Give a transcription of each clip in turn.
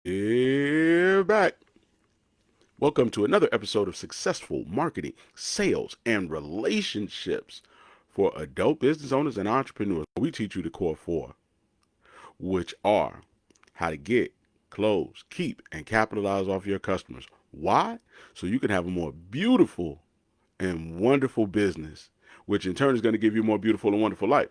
We're back. Welcome to another episode of Successful Marketing, Sales, and Relationships for Adult Business Owners and Entrepreneurs. We teach you the core four, which are how to get, close, keep, and capitalize off your customers. Why? So you can have a more beautiful and wonderful business, which in turn is going to give you a more beautiful and wonderful life.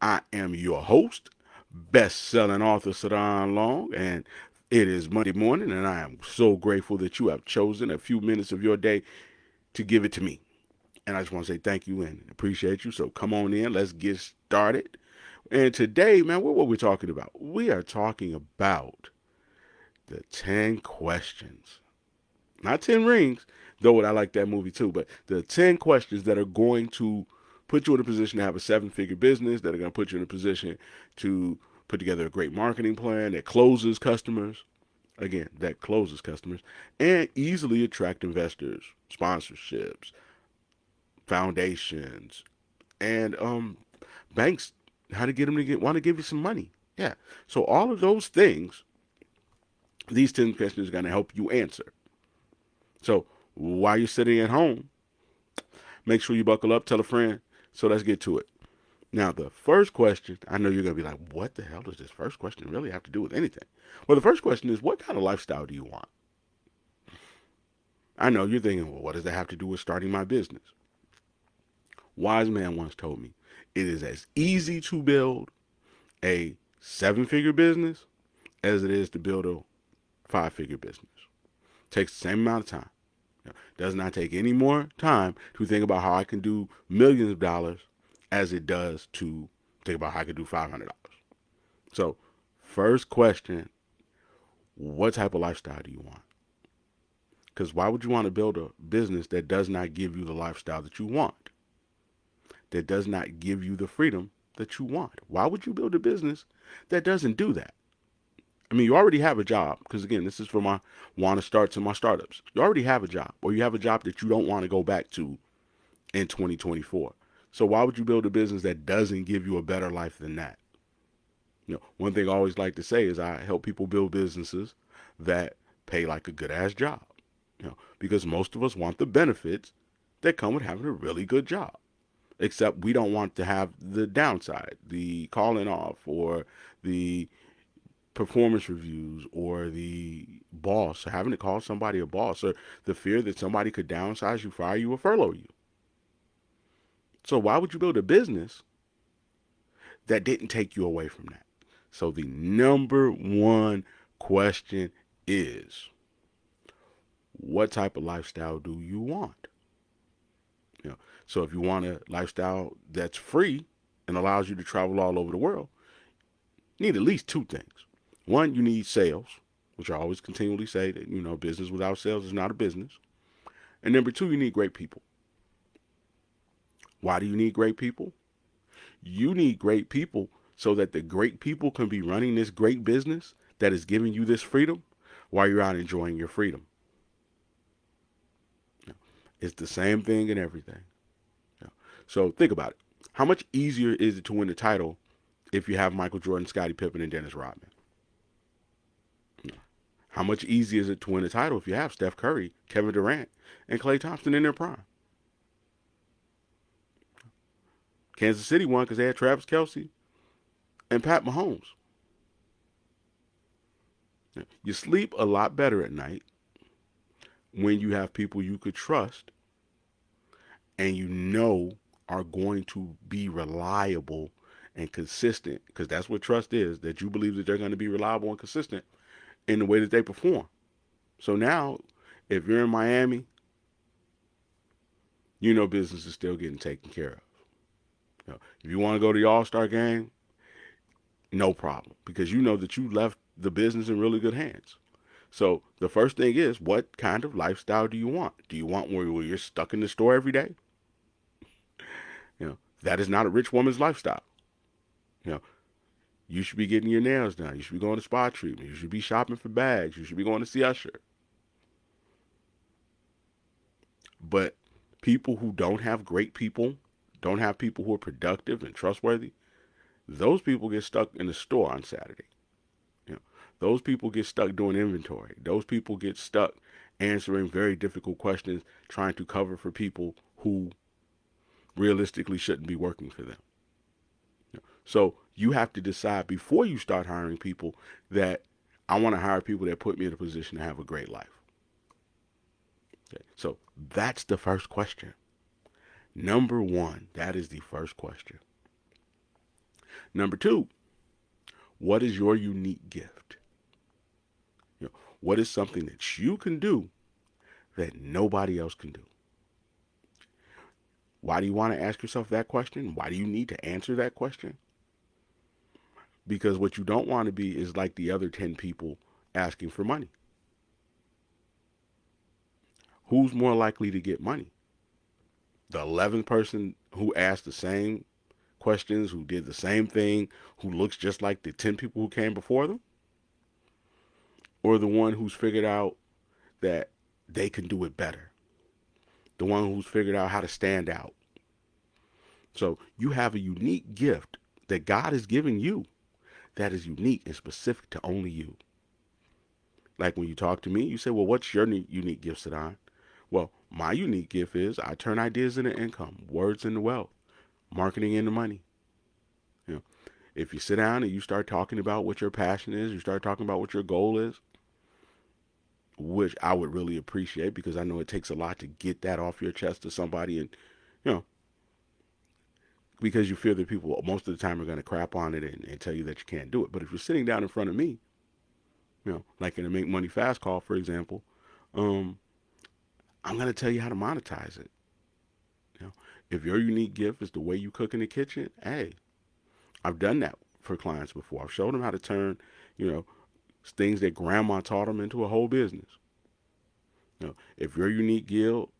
I am your host, best-selling author Sadon Long, and it is Monday morning, and I am so grateful that you have chosen a few minutes of your day to give it to me. And I just want to say thank you and appreciate you. So come on in, let's get started. And today, man, what we're talking about? We are talking about the 10 questions. Not 10 rings, though I like that movie too, but the 10 questions that are going to put you in a position to have a seven-figure business, that are going to put you in a position to put together a great marketing plan that closes customers, again, that closes customers, and easily attract investors, sponsorships, foundations, and banks, how to get them to want to give you some money. Yeah. So all of those things, these 10 questions are going to help you answer. So while you're sitting at home, make sure you buckle up, tell a friend. So let's get to it. Now, the first question, I know you're going to be like, what the hell does this first question really have to do with anything? Well, the first question is, what kind of lifestyle do you want? I know you're thinking, well, what does that have to do with starting my business? Wise man once told me, it is as easy to build a seven-figure business as it is to build a five-figure business. It takes the same amount of time. Does not take any more time to think about how I can do millions of dollars as it does to think about how I can do $500. So, first question, what type of lifestyle do you want? Because why would you want to build a business that does not give you the lifestyle that you want? That does not give you the freedom that you want? Why would you build a business that doesn't do that? I mean, you already have a job, because again, this is for my want to start to my startups. You already have a job, or you have a job that you don't want to go back to in 2024. So why would you build a business that doesn't give you a better life than that? One thing I always like to say is I help people build businesses that pay like a good ass job. Because most of us want the benefits that come with having a really good job. Except we don't want to have the downside, the calling off, or the performance reviews, or the boss, having to call somebody a boss, or the fear that somebody could downsize you, fire you, or furlough you. So why would you build a business that didn't take you away from that? So the number one question is, what type of lifestyle do you want? You know, so if you want a lifestyle that's free and allows you to travel all over the world, you need at least two things. One, you need sales, which I always continually say that, business without sales is not a business. And number two, you need great people. Why do you need great people? You need great people so that the great people can be running this great business that is giving you this freedom while you're out enjoying your freedom. It's the same thing in everything. So think about it. How much easier is it to win the title if you have Michael Jordan, Scottie Pippen, and Dennis Rodman? How much easier is it to win the title if you have Steph Curry, Kevin Durant, and Klay Thompson in their prime? Kansas City won because they had Travis Kelce and Pat Mahomes. You sleep a lot better at night when you have people you could trust and are going to be reliable and consistent, because that's what trust is, that you believe that they're going to be reliable and consistent in the way that they perform. So now, if you're in Miami, business is still getting taken care of. If you want to go to the All-Star game, no problem, because you know that you left the business in really good hands. So the first thing is, what kind of lifestyle do you want? Do you want where you're stuck in the store every day? That is not a rich woman's lifestyle. You know, you should be getting your nails done. You should be going to spa treatment. You should be shopping for bags. You should be going to see Usher. But people who don't have great people, don't have people who are productive and trustworthy, those people get stuck in the store on Saturday. You know, Those people get stuck doing inventory. Those people get stuck answering very difficult questions, trying to cover for people who realistically shouldn't be working for them. So you have to decide before you start hiring people that I want to hire people that put me in a position to have a great life. Okay. So that's the first question. Number one, that is the first question. Number two, what is your unique gift? What is something that you can do that nobody else can do? Why do you want to ask yourself that question? Why do you need to answer that question? Because what you don't want to be is like the other 10 people asking for money. Who's more likely to get money? The 11th person who asked the same questions, who did the same thing, who looks just like the 10 people who came before them? Or the one who's figured out that they can do it better? The one who's figured out how to stand out? So you have a unique gift that God is giving you that is unique and specific to only you. Like when you talk to me, you say, well, what's your unique gift, Sadon? Well, my unique gift is I turn ideas into income, words into wealth, marketing into money. You know, if you sit down and you start talking about what your passion is, you start talking about what your goal is, which I would really appreciate because I know it takes a lot to get that off your chest to somebody, and you know, because you fear that people most of the time are going to crap on it and tell you that you can't do it. But if you're sitting down in front of me, like in a Make Money Fast call, for example, I'm going to tell you how to monetize it. If your unique gift is the way you cook in the kitchen, hey, I've done that for clients before. I've showed them how to turn, things that grandma taught them into a whole business. If your unique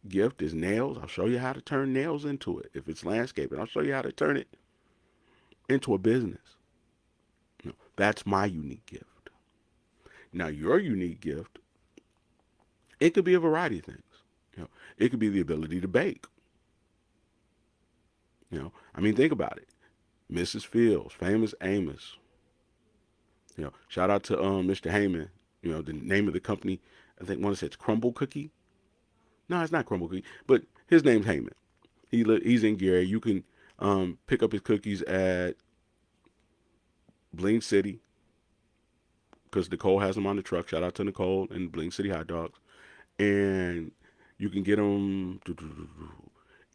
gift is nails, I'll show you how to turn nails into it. If it's landscaping, I'll show you how to turn it into a business. That's my unique gift. Now, your unique gift, it could be a variety of things. It could be the ability to bake. Think about it. Mrs. Fields, Famous Amos. Shout out to Mr. Heyman. The name of the company, I think one says it's Crumble Cookie. No, it's not Crumble Cookie, but his name's Heyman. He's in Gary. You can pick up his cookies at Bling City because Nicole has them on the truck. Shout out to Nicole and Bling City Hot Dogs. And you can get them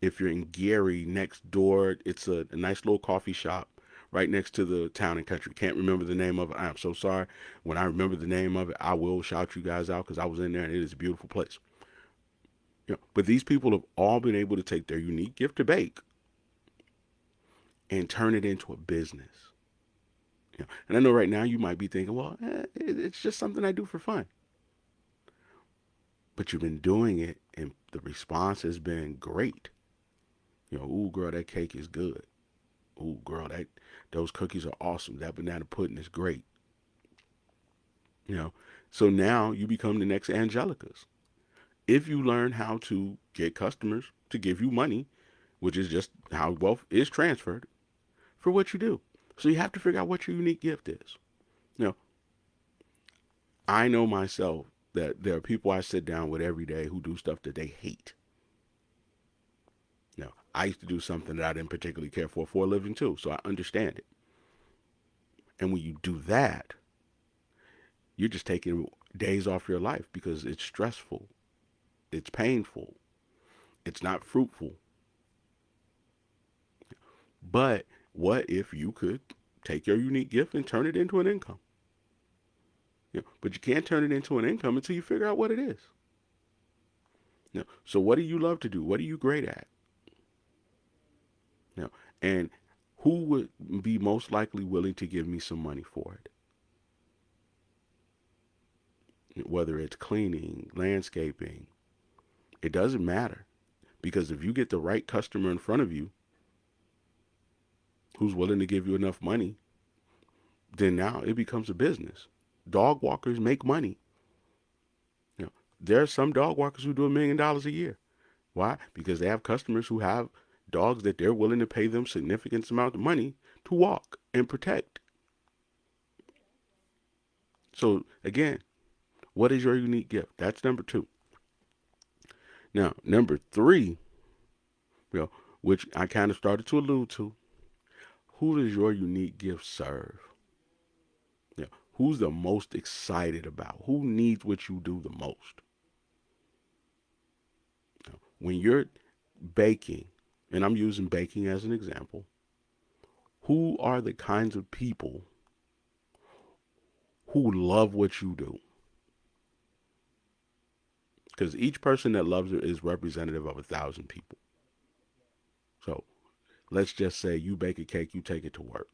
if you're in Gary, next door. It's a nice little coffee shop right next to the Town and Country. Can't remember the name of it. I'm so sorry. When I remember the name of it, I will shout you guys out because I was in there and it is a beautiful place. But these people have all been able to take their unique gift to bake and turn it into a business. And I know right now you might be thinking, well, it's just something I do for fun. But you've been doing it and the response has been great. Ooh, girl, that cake is good. Ooh, girl, those cookies are awesome. That banana pudding is great. So now you become the next Angelicas. If you learn how to get customers to give you money, which is just how wealth is transferred for what you do. So you have to figure out what your unique gift is. I know myself that there are people I sit down with every day who do stuff that they hate. I used to do something that I didn't particularly care for a living too, so I understand it. And when you do that, you're just taking days off your life because it's stressful. It's painful. It's not fruitful. But what if you could take your unique gift and turn it into an income? But you can't turn it into an income until you figure out what it is. So what do you love to do? What are you great at? And who would be most likely willing to give me some money for it? Whether it's cleaning, landscaping, it doesn't matter. Because if you get the right customer in front of you who's willing to give you enough money, then now it becomes a business. Dog walkers make money. There are some dog walkers who do $1 million a year. Why? Because they have customers who have dogs that they're willing to pay them significant amount of money to walk and protect. So again, what is your unique gift? That's number two. Now, number three, you know, which I kind of started to allude to, who does your unique gift serve? You know, who's the most excited about? Who needs what you do the most? You know, when you're baking, and I'm using baking as an example, who are the kinds of people who love what you do? Because each person that loves it is representative of 1,000 people. So let's just say you bake a cake, you take it to work.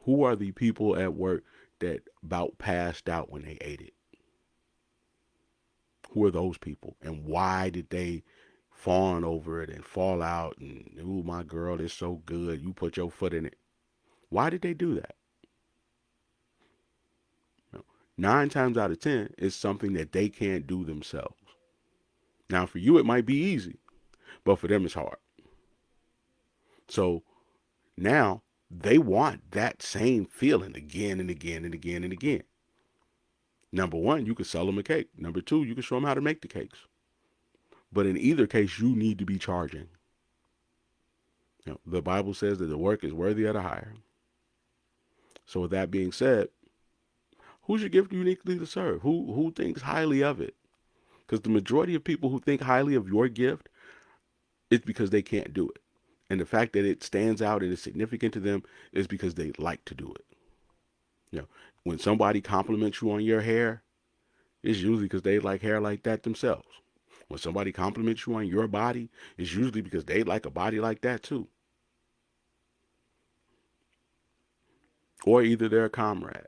Who are the people at work that about passed out when they ate it? Who are those people? And why did they fawn over it and fall out and, ooh, my girl is so good, you put your foot in it? Why did they do that? You know, 9 times out of 10, it's something that they can't do themselves. Now, for you, it might be easy, but for them, it's hard. So now they want that same feeling again and again and again and again. Number one, you could sell them a cake. Number two, you can show them how to make the cakes. But in either case, you need to be charging. You know, the Bible says that the work is worthy of the hire. So with that being said, who's your gift uniquely to serve? Who thinks highly of it? Because the majority of people who think highly of your gift, it's because they can't do it. And the fact that it stands out and is significant to them is because they like to do it. You know, when somebody compliments you on your hair, it's usually because they like hair like that themselves. When somebody compliments you on your body, it's usually because they like a body like that too. Or either they're a comrade.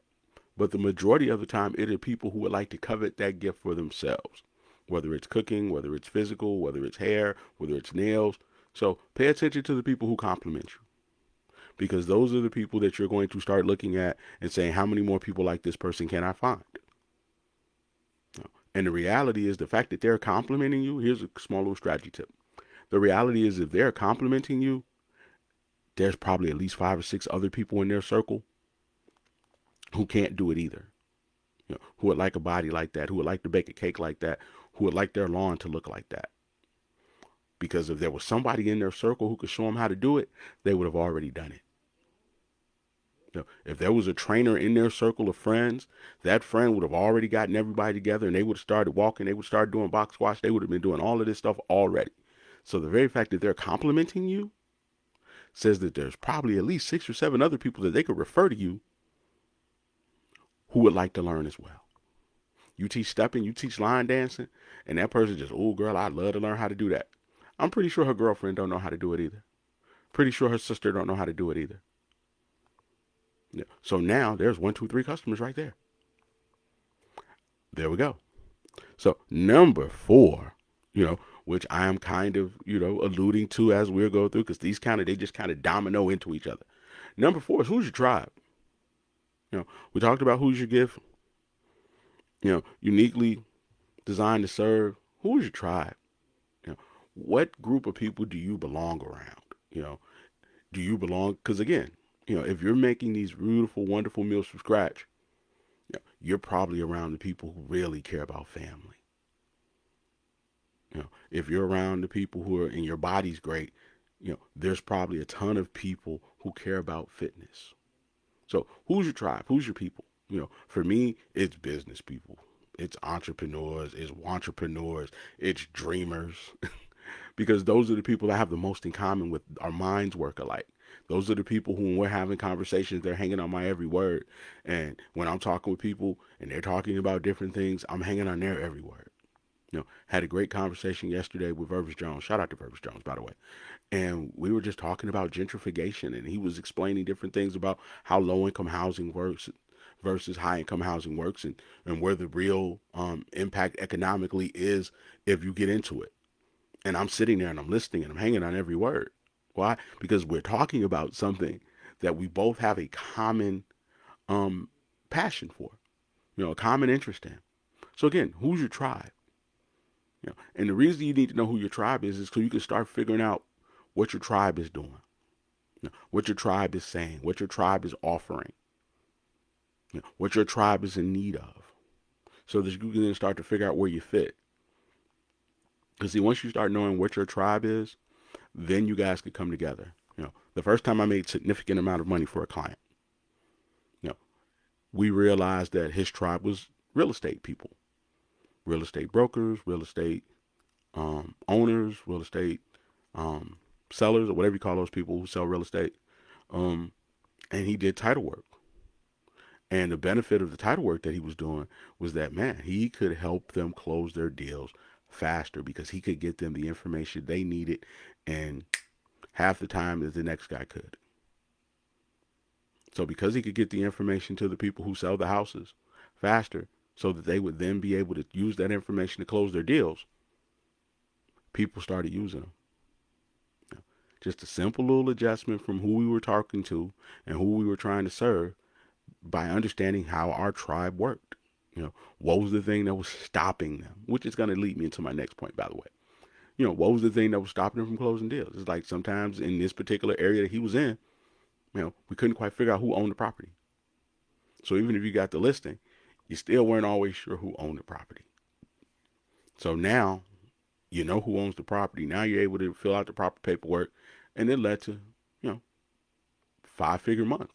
But the majority of the time, it are people who would like to covet that gift for themselves, whether it's cooking, whether it's physical, whether it's hair, whether it's nails. So pay attention to the people who compliment you, because those are the people that you're going to start looking at and saying, how many more people like this person can I find? And the reality is, the fact that they're complimenting you, here's a small little strategy tip. The reality is, if they're complimenting you, there's probably at least 5 or 6 other people in their circle who can't do it either. You know, who would like a body like that, who would like to bake a cake like that, who would like their lawn to look like that. Because if there was somebody in their circle who could show them how to do it, they would have already done it. You know, if there was a trainer in their circle of friends, that friend would have already gotten everybody together and they would have started walking, they would start doing box squash, they would have been doing all of this stuff already. So the very fact that they're complimenting you says that there's probably at least 6 or 7 other people that they could refer to you who would like to learn as well. You teach stepping, you teach line dancing, and that person just, oh girl, I'd love to learn how to do that. I'm pretty sure her girlfriend don't know how to do it either. Pretty sure her sister don't know how to do it either. Yeah. So now there's 1, 2, 3 customers right there. There we go. So number 4, you know, which I am kind of, you know, alluding to as we're going through, because they just kind of domino into each other. Number 4 is, who's your tribe? You know, we talked about who's your gift, you know, uniquely designed to serve. Who's your tribe? You know, what group of people do you belong around? You know, do you belong? Because again, you know, if you're making these beautiful, wonderful meals from scratch, you know, you're probably around the people who really care about family. You know, if you're around the people who are, and your body's great, you know, there's probably a ton of people who care about fitness. So who's your tribe? Who's your people? You know, for me, it's business people. It's entrepreneurs, it's dreamers, because those are the people that have the most in common with our minds work alike. Those are the people who, when we're having conversations, they're hanging on my every word. And when I'm talking with people and they're talking about different things, I'm hanging on their every word. You know, had a great conversation yesterday with Vervis Jones. Shout out to Vervis Jones, by the way. And we were just talking about gentrification, and he was explaining different things about how low income housing works versus high income housing works, and where the real impact economically is if you get into it. And I'm sitting there and I'm listening and I'm hanging on every word. Why? Because we're talking about something that we both have a common um, passion for, you know, a common interest in. So again, who's your tribe? You know, and the reason you need to know who your tribe is so you can start figuring out what your tribe is doing, you know, what your tribe is saying, what your tribe is offering. what your tribe is in need of, so that you can then start to figure out where you fit. Because see, once you start knowing what your tribe is, then you guys could come together. The first time I made significant amount of money for a client, you know, we realized that his tribe was real estate people, real estate brokers, real estate owners, real estate sellers, or whatever you call those people who sell real estate. Um, and he did title work. And the benefit of the title work that he was doing was that, man, he could help them close their deals faster because he could get them the information they needed in half the time that the next guy could. So because he could get the information to the people who sell the houses faster so that they would then be able to use that information to close their deals, people started using them. Just a simple little adjustment from who we were talking to and who we were trying to serve by understanding how our tribe worked. What was the thing that was stopping them? Which is going to lead me into my next point, by the way. What was the thing that was stopping them from closing deals? It's like sometimes in this particular area that he was in, we couldn't quite figure out who owned the property. So even if you got the listing, you still weren't always sure who owned the property. So now you know who owns the property. Now you're able to fill out the proper paperwork, and it led to, 5-figure month.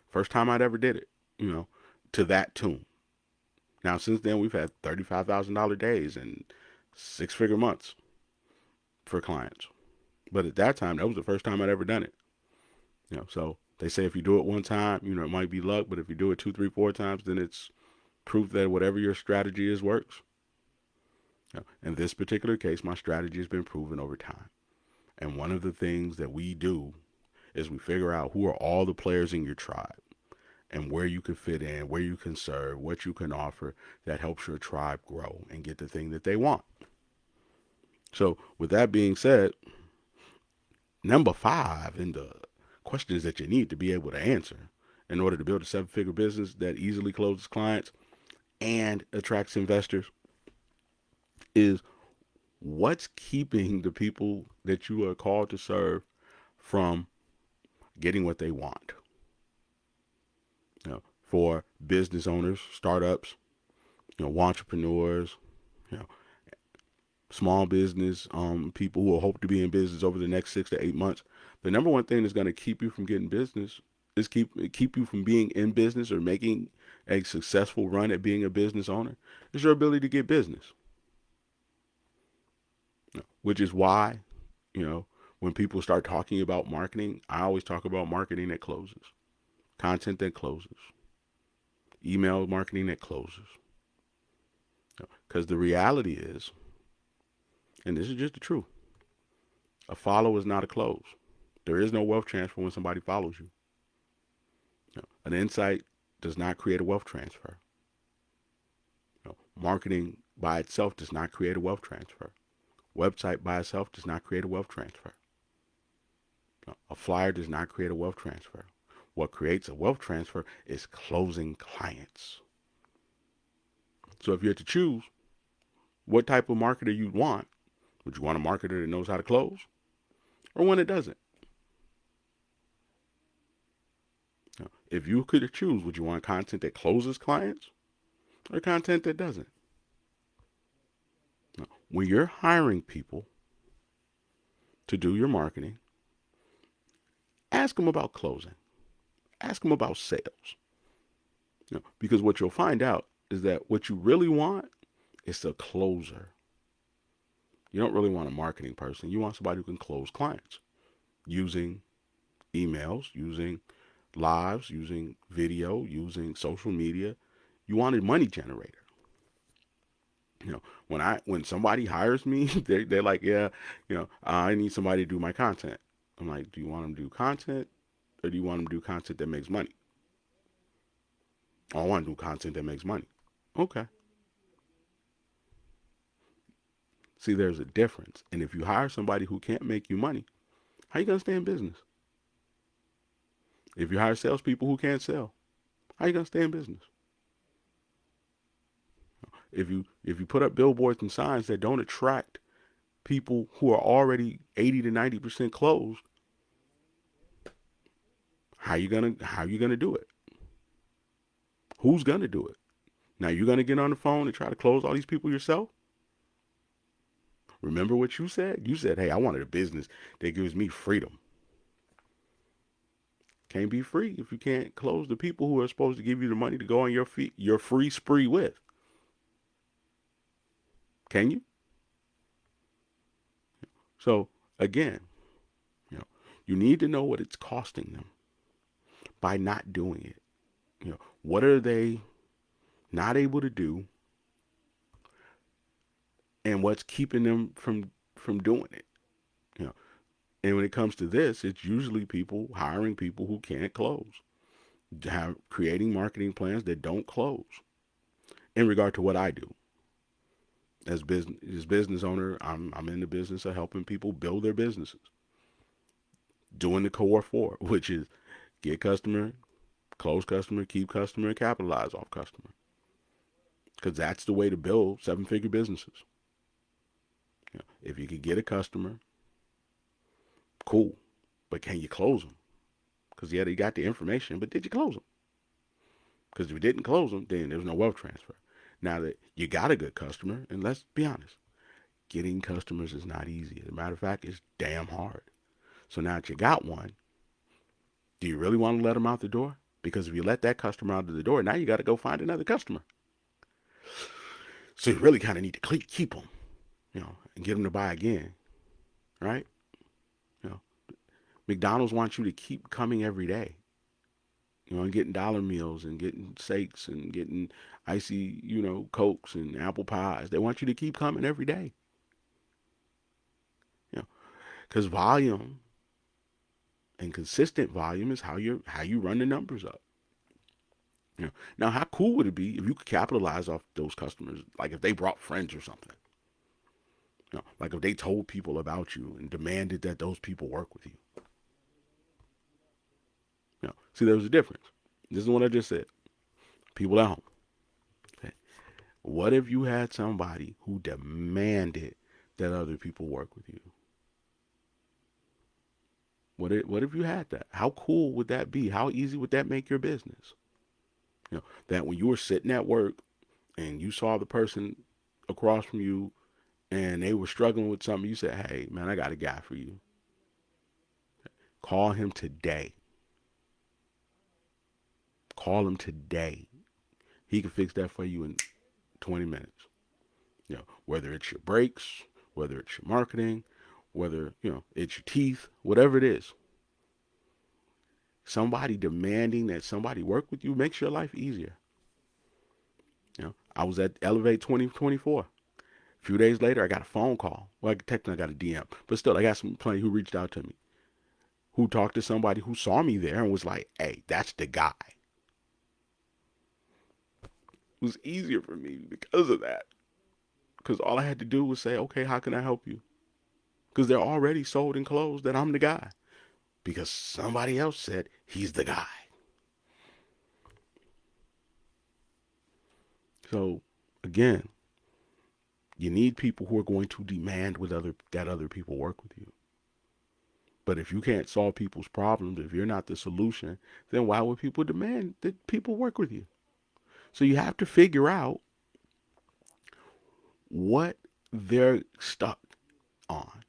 First time I'd ever did it, to that tune. Now, since then, we've had $35,000 days and 6-figure months for clients. But at that time, that was the first time I'd ever done it. So they say if you do it one time, it might be luck, but if you do it 2, 3, 4 times, then it's proof that whatever your strategy is works. In this particular case, my strategy has been proven over time. And one of the things that we do is we figure out who are all the players in your tribe and where you can fit in, where you can serve, what you can offer that helps your tribe grow and get the thing that they want. So with that being said, number 5 in the questions that you need to be able to answer in order to build a 7-figure business that easily closes clients and attracts investors is, what's keeping the people that you are called to serve from getting what they want? For business owners, startups, entrepreneurs, small business people who hope to be in business over the next 6 to 8 months, the number one thing that's going to keep you from getting business is keep you from being in business or making a successful run at being a business owner is your ability to get business. Which is why, when people start talking about marketing, I always talk about marketing that closes, content that closes, email marketing that closes. Because the reality is, and this is just the truth, a follow is not a close. There is no wealth transfer when somebody follows you. An insight does not create a wealth transfer. Marketing by itself does not create a wealth transfer. Website by itself does not create a wealth transfer. A flyer does not create a wealth transfer. What creates a wealth transfer is closing clients. So if you had to choose what type of marketer you want, would you want a marketer that knows how to close or one that doesn't? If you could choose, would you want content that closes clients or content that doesn't? When you're hiring people to do your marketing, ask them about closing. Ask them about sales. Because what you'll find out is that what you really want is a closer. You don't really want a marketing person. You want somebody who can close clients using emails, using lives, using video, using social media. You want a money generator. When somebody hires me, they're like, yeah, I need somebody to do my content. I'm like, do you want them to do content or do you want them to do content that makes money? I want to do content that makes money. Okay. See, there's a difference. And if you hire somebody who can't make you money, how you going to stay in business? If you hire salespeople who can't sell, how you going to stay in business? If you put up billboards and signs that don't attract people who are already 80 to 90% closed, how you gonna do it? Who's gonna do it? Now you're gonna get on the phone and try to close all these people yourself? Remember what you said? You said, hey, I wanted a business that gives me freedom. Can't be free if you can't close the people who are supposed to give you the money to go on your free spree with. Can you? So again, you know, you need to know what it's costing them by not doing it. What are they not able to do, and what's keeping them from doing it? You know, and when it comes to this, it's usually people hiring people who can't close, creating marketing plans that don't close. In regard to what I do as business owner, I'm in the business of helping people build their businesses, doing the core four, which is get customer, close customer, keep customer, and capitalize off customer. Because that's the way to build seven-figure businesses. If you can get a customer, cool, but can you close them? Because yeah, they got the information, but did you close them? Because if you didn't close them, then there's no wealth transfer. Now that you got a good customer, and let's be honest, getting customers is not easy. As a matter of fact, it's damn hard. So now that you got one, do you really want to let them out the door? Because if you let that customer out of the door, now you got to go find another customer. So you really kind of need to keep them, and get them to buy again, right? You know, McDonald's wants you to keep coming every day, and getting dollar meals and getting steaks and getting icy, Cokes and apple pies. They want you to keep coming every day, because volume and consistent volume is how you run the numbers up. Now, how cool would it be if you could capitalize off those customers? Like if they brought friends or something. Like if they told people about you and demanded that those people work with you. See, there's a difference. This is what I just said. People at home. Okay. What if you had somebody who demanded that other people work with you? What if you had that? How cool would that be? How easy would that make your business? That when you were sitting at work and you saw the person across from you and they were struggling with something, you said, hey, man, I got a guy for you. Call him today. Call him today. He can fix that for you in 20 minutes. Whether it's your brakes, whether it's your marketing, whether, it's your teeth, whatever it is. Somebody demanding that somebody work with you makes your life easier. I was at Elevate 2024. A few days later, I got a phone call. Well, technically, I got a DM, but still, I got somebody who reached out to me, who talked to somebody who saw me there and was like, "Hey, that's the guy." It was easier for me because of that. Because all I had to do was say, "Okay, how can I help you?" Because they're already sold and closed that I'm the guy. Because somebody else said he's the guy. So, again, you need people who are going to demand that other people work with you. But if you can't solve people's problems, if you're not the solution, then why would people demand that people work with you? So you have to figure out what they're stuck on.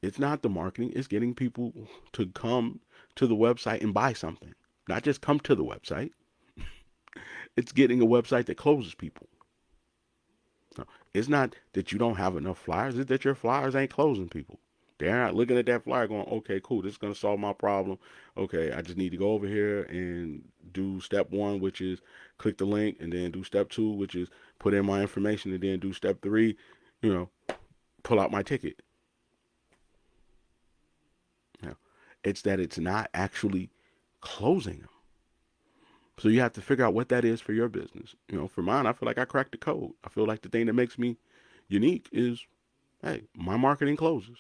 It's not the marketing, it's getting people to come to the website and buy something. Not just come to the website. It's getting a website that closes people. It's not that you don't have enough flyers, it's that your flyers ain't closing people. They're not looking at that flyer going, okay, cool, this is going to solve my problem. Okay, I just need to go over here and do step one, which is click the link, and then do step two, which is put in my information, and then do step three, pull out my ticket. It's that it's not actually closing them. So you have to figure out what that is for your business. For mine, I feel like I cracked the code. I feel like the thing that makes me unique is, hey, my marketing closes.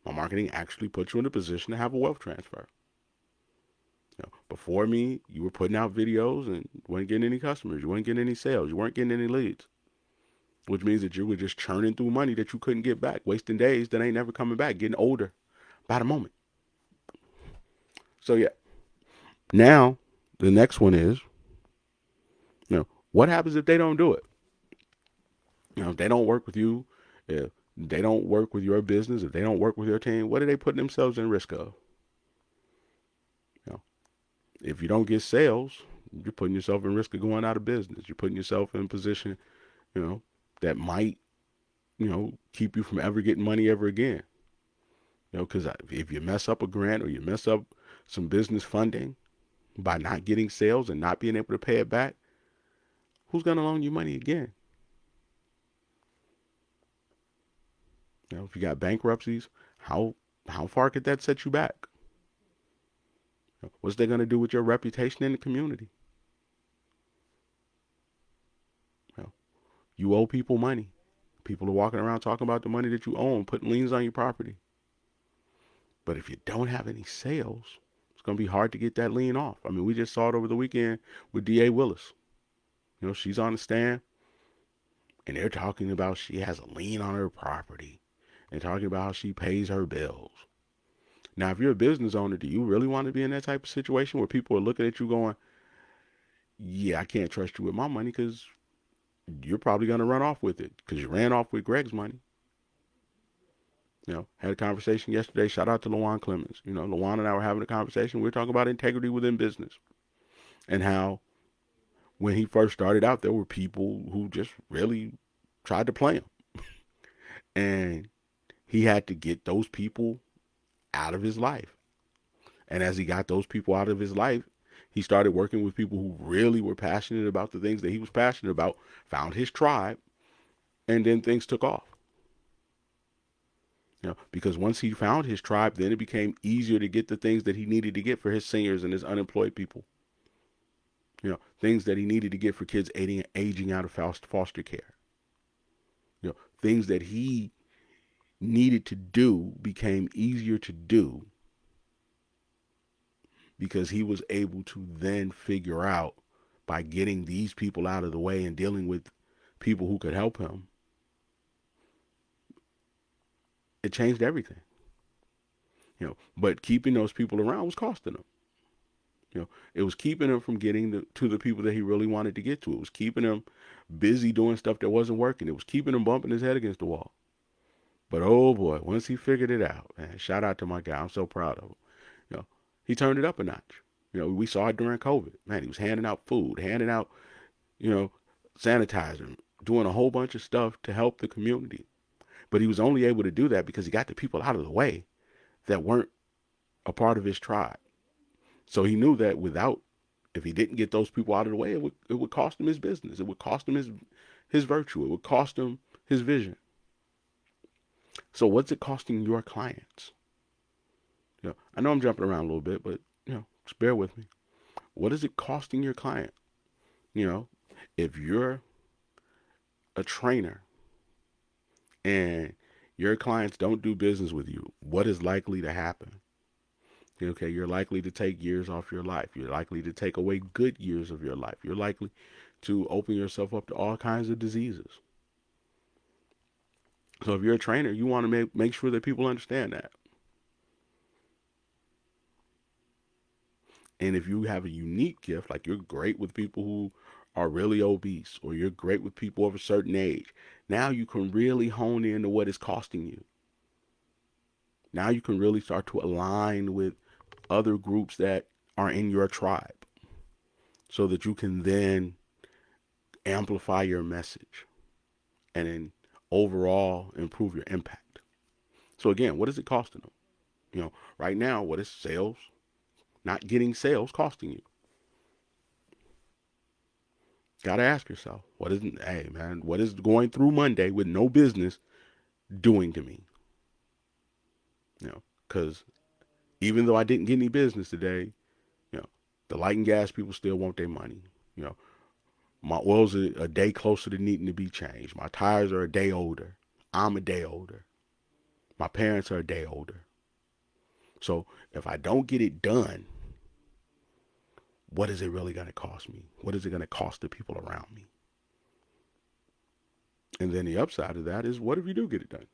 My marketing actually puts you in a position to have a wealth transfer. Before me, you were putting out videos and weren't getting any customers. You weren't getting any sales. You weren't getting any leads. Which means that you were just churning through money that you couldn't get back, wasting days that ain't never coming back, getting older by the moment. So yeah, now the next one is, what happens if they don't do it? If they don't work with you, if they don't work with your business, if they don't work with your team, what are they putting themselves in risk of? You know, if you don't get sales, you're putting yourself in risk of going out of business. You're putting yourself in a position, you know, that might, keep you from ever getting money ever again. Because if you mess up a grant or you mess up some business funding by not getting sales and not being able to pay it back, who's going to loan you money again? If you got bankruptcies, how far could that set you back? What's they going to do with your reputation in the community? You, know, you owe people money. People are walking around talking about the money that you own, putting liens on your property. But if you don't have any sales, it's going to be hard to get that lien off. I mean, we just saw it over the weekend with D.A. Willis. She's on the stand and they're talking about she has a lien on her property and talking about how she pays her bills. Now, if you're a business owner, do you really want to be in that type of situation where people are looking at you going, yeah, I can't trust you with my money because you're probably going to run off with it because you ran off with Greg's money? Had a conversation yesterday. Shout out to Lawan Clemens. Lawan and I were having a conversation. We were talking about integrity within business and how when he first started out, there were people who just really tried to play him. And he had to get those people out of his life. And as he got those people out of his life, he started working with people who really were passionate about the things that he was passionate about, found his tribe, and then things took off. Because once he found his tribe, then it became easier to get the things that he needed to get for his seniors and his unemployed people. Things that he needed to get for kids aging out of foster care. Things that he needed to do became easier to do because he was able to then figure out, by getting these people out of the way and dealing with people who could help him, it changed everything. But keeping those people around was costing him. It was keeping him from getting to the people that he really wanted to get to. It was keeping him busy doing stuff that wasn't working. It was keeping him bumping his head against the wall. But oh boy, once he figured it out, man, shout out to my guy. I'm so proud of him. He turned it up a notch. We saw it during COVID. Man, he was handing out food, handing out, sanitizer, doing a whole bunch of stuff to help the community. But he was only able to do that because he got the people out of the way that weren't a part of his tribe. So he knew that if he didn't get those people out of the way, it would cost him his business. It would cost him his virtue. It would cost him his vision. So what's it costing your clients? I know I'm jumping around a little bit, but just bear with me. What is it costing your client? If you're a trainer and your clients don't do business with you, what is likely to happen? Okay, you're likely to take years off your life. You're likely to take away good years of your life. You're likely to open yourself up to all kinds of diseases. So if you're a trainer, you want to make sure that people understand that. And if you have a unique gift, like you're great with people who are really obese, or you're great with people of a certain age, now you can really hone into what is costing you. Now you can really start to align with other groups that are in your tribe so that you can then amplify your message and then overall improve your impact. So again, what is it costing them? Right now, what is sales, not getting sales, costing you? Got to ask yourself, hey man, what is going through Monday with no business doing to me? Because even though I didn't get any business today, the light and gas people still want their money. My oil's a day closer to needing to be changed. My tires are a day older. I'm a day older. My parents are a day older. So if I don't get it done, what is it really going to cost me? What is it going to cost the people around me? And then the upside of that is, what if you do get it done?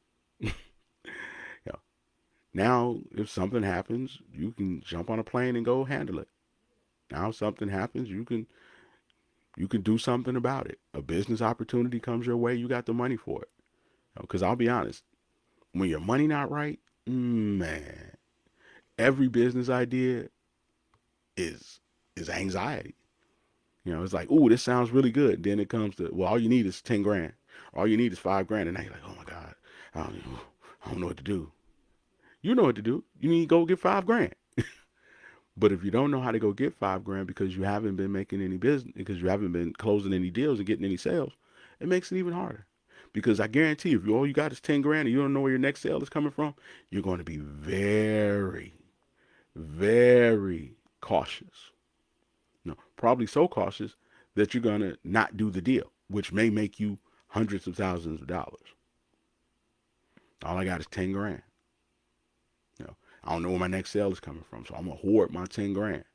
Now, if something happens, you can jump on a plane and go handle it. Now, if something happens, you can do something about it. A business opportunity comes your way, you got the money for it. Because I'll be honest, when your money not right, man, every business idea is is anxiety. It's like, ooh, this sounds really good. Then it comes to, well, all you need is 10 grand. All you need is 5 grand. And now you're like, oh my God, I don't know what to do. You know what to do. You need to go get 5 grand. But if you don't know how to go get 5 grand because you haven't been making any business, because you haven't been closing any deals and getting any sales, it makes it even harder. Because I guarantee if all you got is 10 grand and you don't know where your next sale is coming from, you're going to be very, very cautious. No, probably so cautious that you're going to not do the deal, which may make you hundreds of thousands of dollars. All I got is 10 grand. I don't know where my next sale is coming from, so I'm going to hoard my 10 grand,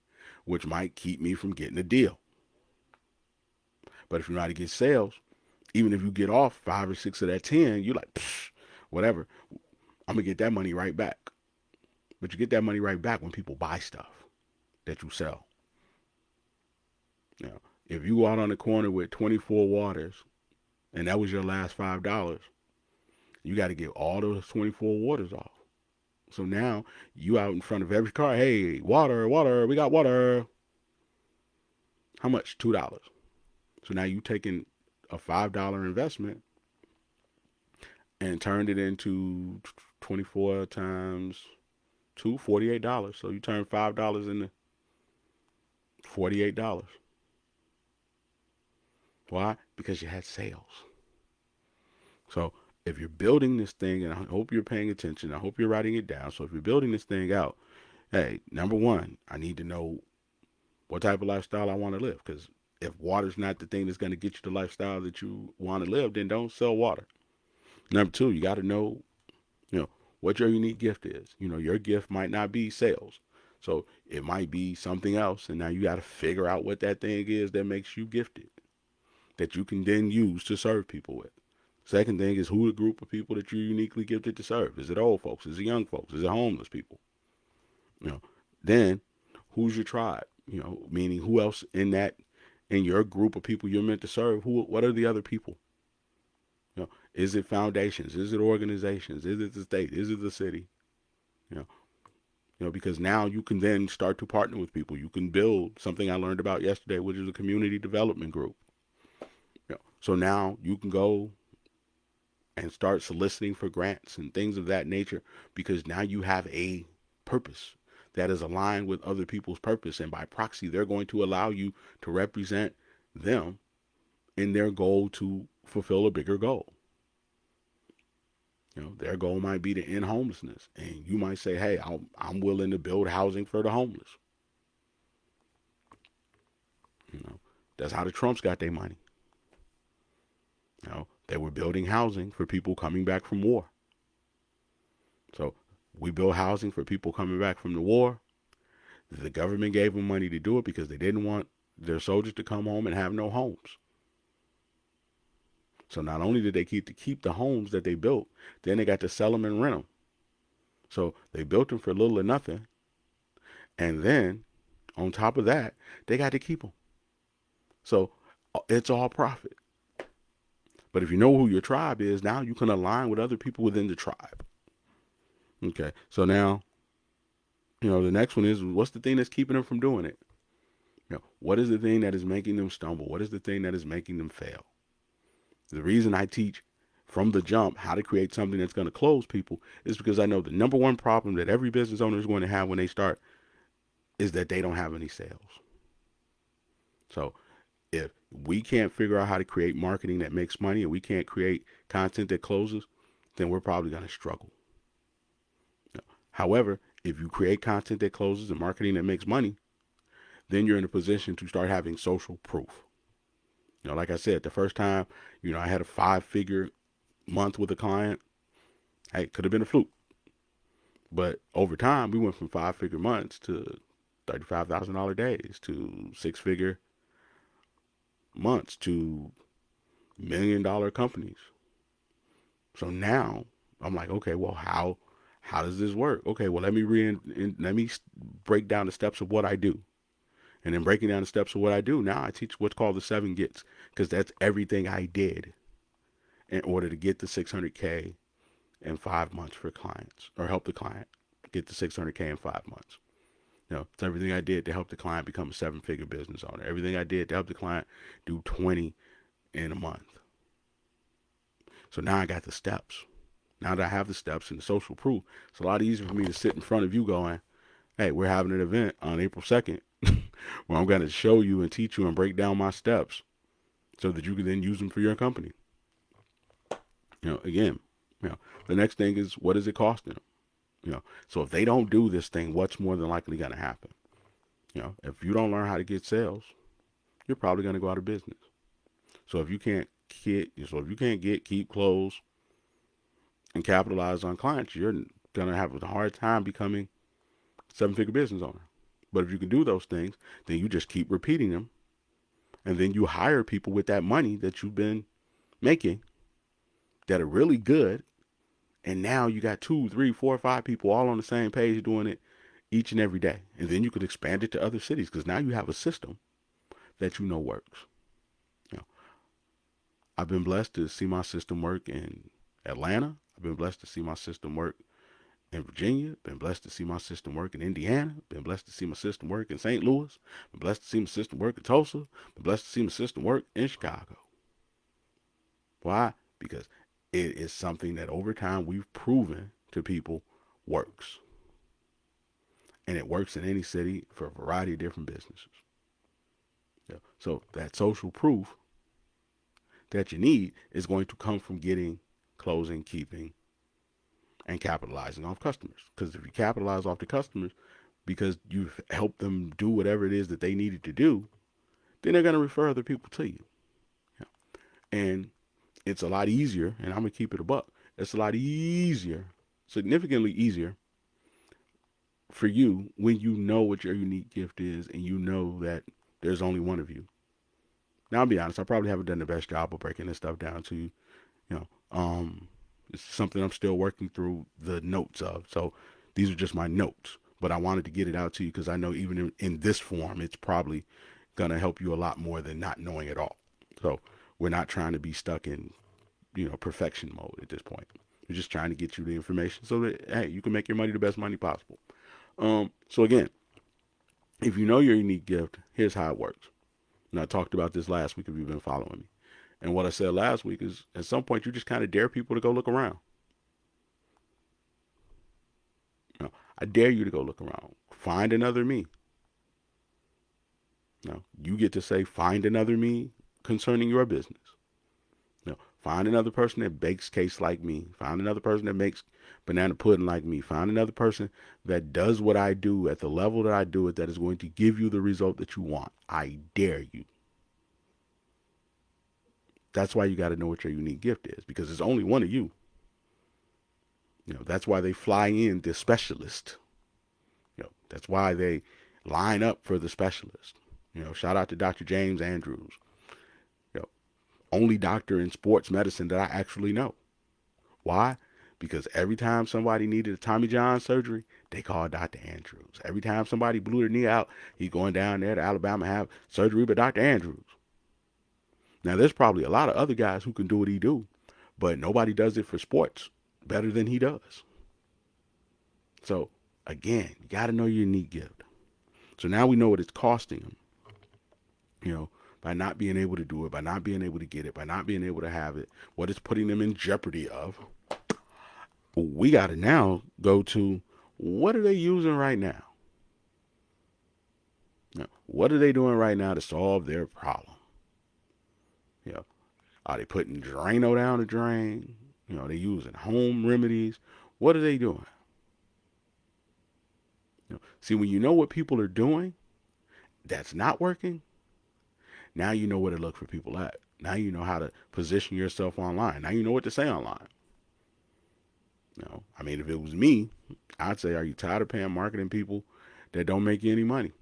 which might keep me from getting a deal. But if you know how to get sales, even if you get off 5 or 6 of that 10, you're like, whatever. I'm going to get that money right back. But you get that money right back when people buy stuff that you sell. If you go out on the corner with 24 waters and that was your last $5, you got to get all those 24 waters off. So now you out in front of every car, hey, water, water, we got water. How much? $2. So now you taking a $5 investment and turned it into 24 times two, $48. So you turn $5 into $48. Why? Because you had sales. So if you're building this thing, and I hope you're paying attention, I hope you're writing it down. So if you're building this thing out, hey, number one, I need to know what type of lifestyle I want to live. Because if water's not the thing that's going to get you the lifestyle that you want to live, then don't sell water. Number two, you got to know, what your unique gift is. Your gift might not be sales. So it might be something else. And now you got to figure out what that thing is that makes you gifted, that you can then use to serve people with. Second thing is who the group of people that you're uniquely gifted to serve. Is it old folks? Is it young folks? Is it homeless people? Then who's your tribe? Meaning who else in your group of people you're meant to serve? What are the other people? Is it foundations? Is it organizations? Is it the state? Is it the city? You know, because now you can then start to partner with people. You can build something I learned about yesterday, which is a community development group. So now you can go and start soliciting for grants and things of that nature because now you have a purpose that is aligned with other people's purpose. And by proxy, they're going to allow you to represent them in their goal to fulfill a bigger goal. Their goal might be to end homelessness. And you might say, hey, I'm willing to build housing for the homeless. That's how the Trumps got their money. They were building housing for people coming back from war. So we built housing for people coming back from the war. The government gave them money to do it because they didn't want their soldiers to come home and have no homes. So not only did they keep the homes that they built, then they got to sell them and rent them. So they built them for little or nothing. And then on top of that, they got to keep them. So it's all profit. But if you know who your tribe is, now you can align with other people within the tribe. Okay, so now, the next one is, what's the thing that's keeping them from doing it? What is the thing that is making them stumble? What is the thing that is making them fail? The reason I teach from the jump how to create something that's going to close people is because I know the number one problem that every business owner is going to have when they start is that they don't have any sales. So if we can't figure out how to create marketing that makes money and we can't create content that closes, then we're probably going to struggle. However, if you create content that closes and marketing that makes money, then you're in a position to start having social proof. Like I said, the first time, I had a 5-figure month with a client. Hey, it could have been a fluke. But over time, we went from 5-figure months to $35,000 days to 6-figure months to $1 million companies. So now I'm like, okay, well, how How does this work? Okay, well, let me break down the steps of what I do. And then breaking down the steps of what I do, now I teach what's called the 7 gets, because that's everything I did in order to get the 600K in 5 months for clients, or help the client get the 600K in 5 months. It's everything I did to help the client become a 7-figure business owner. Everything I did to help the client do 20 in a month. So now I got the steps. Now that I have the steps and the social proof, it's a lot easier for me to sit in front of you going, hey, we're having an event on April 2nd where I'm going to show you and teach you and break down my steps so that you can then use them for your company. Again, the next thing is, what is it costing them? So if they don't do this thing, what's more than likely going to happen? If you don't learn how to get sales, you're probably going to go out of business. So if you can't keep, close, and capitalize on clients, you're going to have a hard time becoming a 7-figure business owner. But if you can do those things, then you just keep repeating them. And then you hire people with that money that you've been making that are really good. And now you got 2, 3, 4, 5 people all on the same page doing it each and every day. And then you could expand it to other cities, because now you have a system that works. I've been blessed to see my system work in Atlanta. I've been blessed to see my system work in Virginia. Been blessed to see my system work in Indiana. Been blessed to see my system work in St. Louis. Been blessed to see my system work in Tulsa. Been blessed to see my system work in Chicago. Why? Because it is something that over time we've proven to people works. And it works in any city for a variety of different businesses. So that social proof that you need is going to come from getting, closing, keeping, and capitalizing off customers. Because if you capitalize off the customers because you've helped them do whatever it is that they needed to do, then they're going to refer other people to you. And it's a lot easier, and I'm going to keep it a buck, it's a lot easier, significantly easier for you when you know what your unique gift is and you know that there's only one of you. Now, I'll be honest, I probably haven't done the best job of breaking this stuff down to you. It's something I'm still working through the notes of. So these are just my notes, but I wanted to get it out to you because I know even in this form, it's probably going to help you a lot more than not knowing it all. So we're not trying to be stuck in, perfection mode at this point. We're just trying to get you the information so that, hey, you can make your money the best money possible. So again, if you know your unique gift, here's how it works. And I talked about this last week if you've been following me. And what I said last week is, at some point, you just kind of dare people to go look around. I dare you to go look around. Find another me. You get to say, find another me concerning your business. Find another person that bakes cakes like me. Find another person that makes banana pudding like me. Find another person that does what I do at the level that I do it, that is going to give you the result that you want. I dare you. That's why you got to know what your unique gift is, because there's only one of you. That's why they fly in the specialist. That's why they line up for the specialist. Shout out to Dr. James Andrews. Only doctor in sports medicine that I actually know. Why? Because every time somebody needed a Tommy John surgery, they called Dr. Andrews. Every time somebody blew their knee out, he's going down there to Alabama to have surgery with Dr. Andrews. Now, there's probably a lot of other guys who can do what he do, but nobody does it for sports better than he does. So, again, you got to know your unique gift. So now we know what it's costing them, by not being able to do it, by not being able to get it, by not being able to have it, what it's putting them in jeopardy of. We got to now go to, what are they using right now? What are they doing right now to solve their problem? Are they putting Drano down the drain? They using home remedies. What are they doing? See, when you know what people are doing that's not working, now you know where to look for people at. Now you know how to position yourself online. Now you know what to say online. If it was me, I'd say, are you tired of paying marketing people that don't make you any money?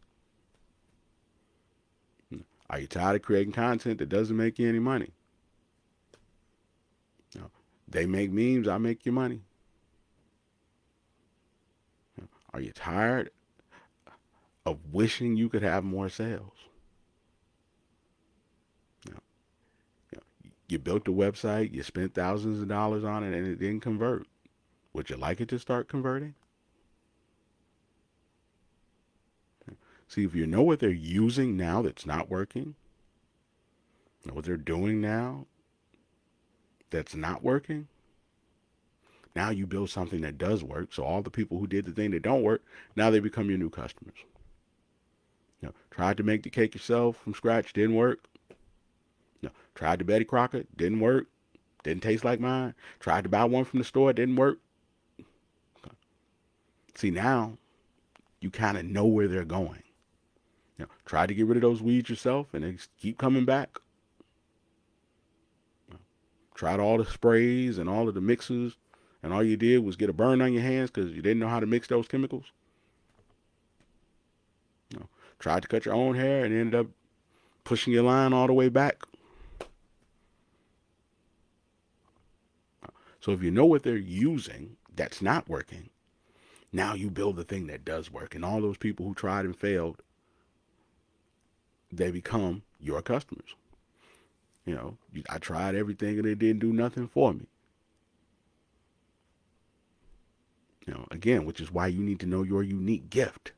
Are you tired of creating content that doesn't make you any money? They make memes, I make your money. Are you tired of wishing you could have more sales? You, know, you built the website, you spent thousands of dollars on it, and it didn't convert. Would you like it to start converting? See, if you know what they're using now that's not working, know what they're doing now that's not working, now you build something that does work. So all the people who did the thing that don't work, now they become your new customers. Tried to make the cake yourself from scratch, didn't work. Tried the Betty Crocker, didn't work. Didn't taste like mine. Tried to buy one from the store, didn't work. See, now you kind of know where they're going. Try to get rid of those weeds yourself, and they keep coming back. Tried all the sprays and all of the mixes, and all you did was get a burn on your hands because you didn't know how to mix those chemicals. Tried to cut your own hair and ended up pushing your line all the way back. So if you know what they're using that's not working, now you build the thing that does work. And all those people who tried and failed, they become your customers. I tried everything and it didn't do nothing for me. Again, which is why you need to know your unique gift.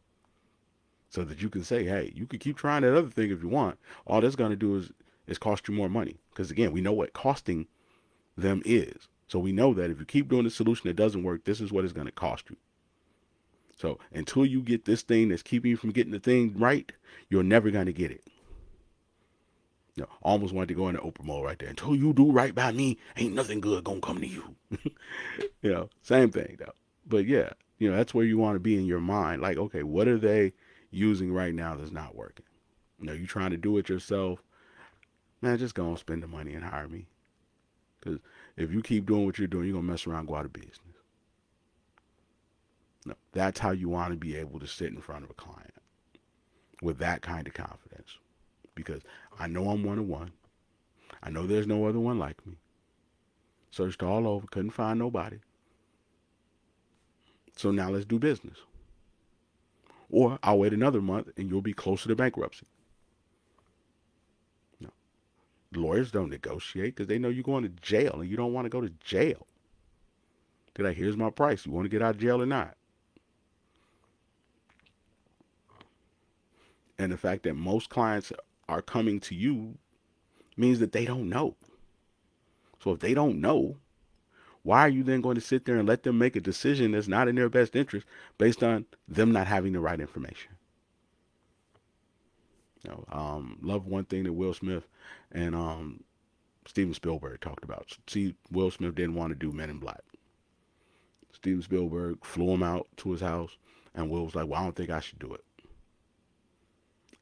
So that you can say, hey, you can keep trying that other thing if you want. All that's going to do is cost you more money. Because again, we know what costing them is. So we know that if you keep doing the solution that doesn't work, this is what it's going to cost you. So until you get this thing that's keeping you from getting the thing right, you're never going to get it. Almost wanted to go into Oprah mode right there. Until you do right by me, ain't nothing good going to come to you. Same thing though. But yeah, that's where you want to be in your mind. Like, okay, what are they using right now that's not working? You trying to do it yourself, man, just go and spend the money and hire me. Because if you keep doing what you're doing, you're going to mess around and go out of business. No, that's how you want to be able to sit in front of a client with that kind of confidence. Because I know I'm one of one. I know there's no other one like me. Searched all over, couldn't find nobody. So now let's do business. Or I'll wait another month and you'll be closer to bankruptcy. No. Lawyers don't negotiate because they know you're going to jail and you don't want to go to jail. They're like, here's my price. You want to get out of jail or not? And the fact that most clients are coming to you means that they don't know. So if they don't know, why are you then going to sit there and let them make a decision that's not in their best interest based on them not having the right information? Love one thing that Will Smith and Steven Spielberg talked about. See, Will Smith didn't want to do Men in Black. Steven Spielberg flew him out to his house, and Will was like, well, I don't think I should do it.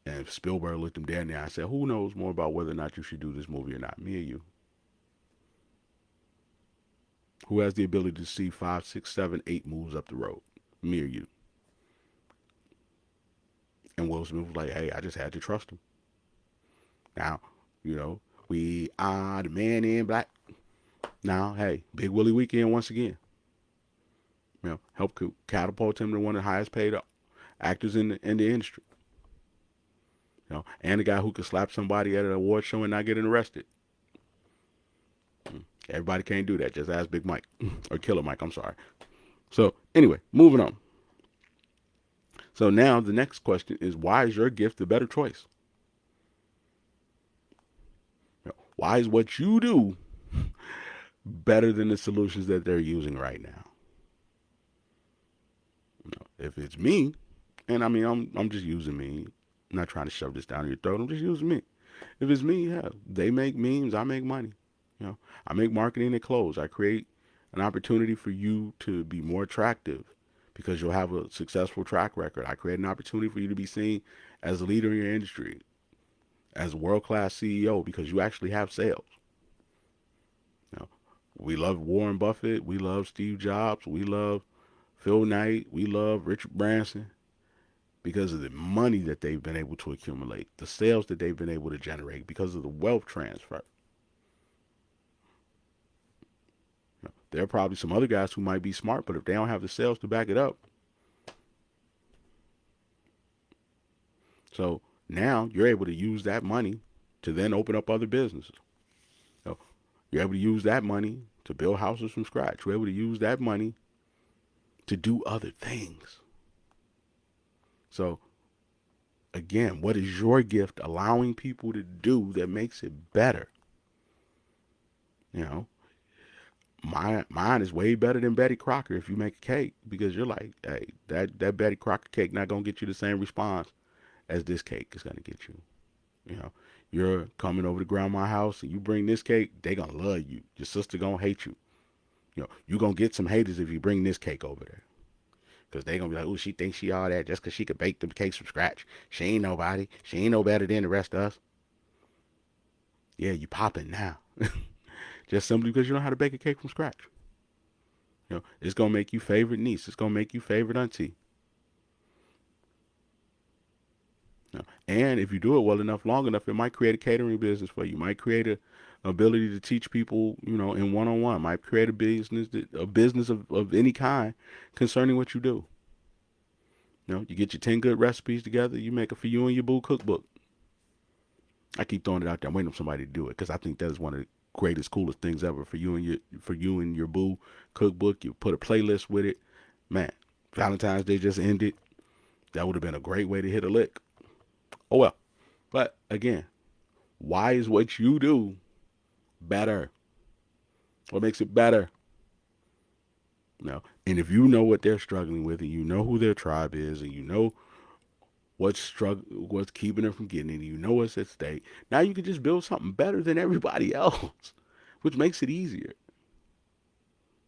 And Spielberg looked him dead in the eye and said, who knows more about whether or not you should do this movie or not, me or you? Who has the ability to see 5, 6, 7, 8 moves up the road, me or you? And Will Smith was like, hey, I just had to trust him. Now, we are the Man in Black. Now, hey, Big Willie Weekend once again. Help catapult him to one of the highest paid actors in the industry. And the guy who could slap somebody at an award show and not get arrested. Everybody can't do that. Just ask Big Mike or Killer Mike. I'm sorry. So anyway, moving on. So now the next question is, why is your gift the better choice? Why is what you do better than the solutions that they're using right now? If it's me, and I mean, I'm just using me. I'm not trying to shove this down your throat. I'm just using me. If it's me, yeah, they make memes. I make money. I make marketing and clothes. I create an opportunity for you to be more attractive because you'll have a successful track record. I create an opportunity for you to be seen as a leader in your industry, as a world-class CEO because you actually have sales. We love Warren Buffett. We love Steve Jobs. We love Phil Knight. We love Richard Branson because of the money that they've been able to accumulate, the sales that they've been able to generate because of the wealth transfer. There are probably some other guys who might be smart, but if they don't have the sales to back it up, So now you're able to use that money to then open up other businesses. So you're able to use that money to build houses from scratch. You're able to use that money to do other things. So again, what is your gift allowing people to do that makes it better? You know, mine is way better than Betty Crocker if you make a cake, because you're like, hey, that Betty Crocker cake not gonna get you the same response as this cake is gonna get you. You know, you're coming over to grandma's house and you bring this cake, they gonna love you. Your sister gonna hate you. You know, you gonna get some haters if you bring this cake over there. Because they gonna be like, oh, she thinks she all that just because she could bake the cakes from scratch. She ain't nobody. She ain't no better than the rest of us. Yeah, you popping now. Just simply because you know how to bake a cake from scratch. You know, it's gonna make you favorite niece. It's gonna make you favorite auntie. You know, and if you do it well enough, long enough, it might create a catering business for you. Might create a ability to teach people, you know, in one-on-one. Might create a business of any kind concerning what you do. You know, you get your 10 good recipes together, you make a for you and your boo cookbook. I keep throwing it out there. I'm waiting for somebody to do it because I think that is one of the greatest, coolest things ever for you and your boo cookbook. You put a playlist with it. Man, Valentine's Day just ended. That would have been a great way to hit a lick. Oh well. But again, why is what you do better? What makes it better? No. And if you know what they're struggling with, and you know who their tribe is, and you know what's keeping them from getting it, and you know what's at stake, now you can just build something better than everybody else, which makes it easier.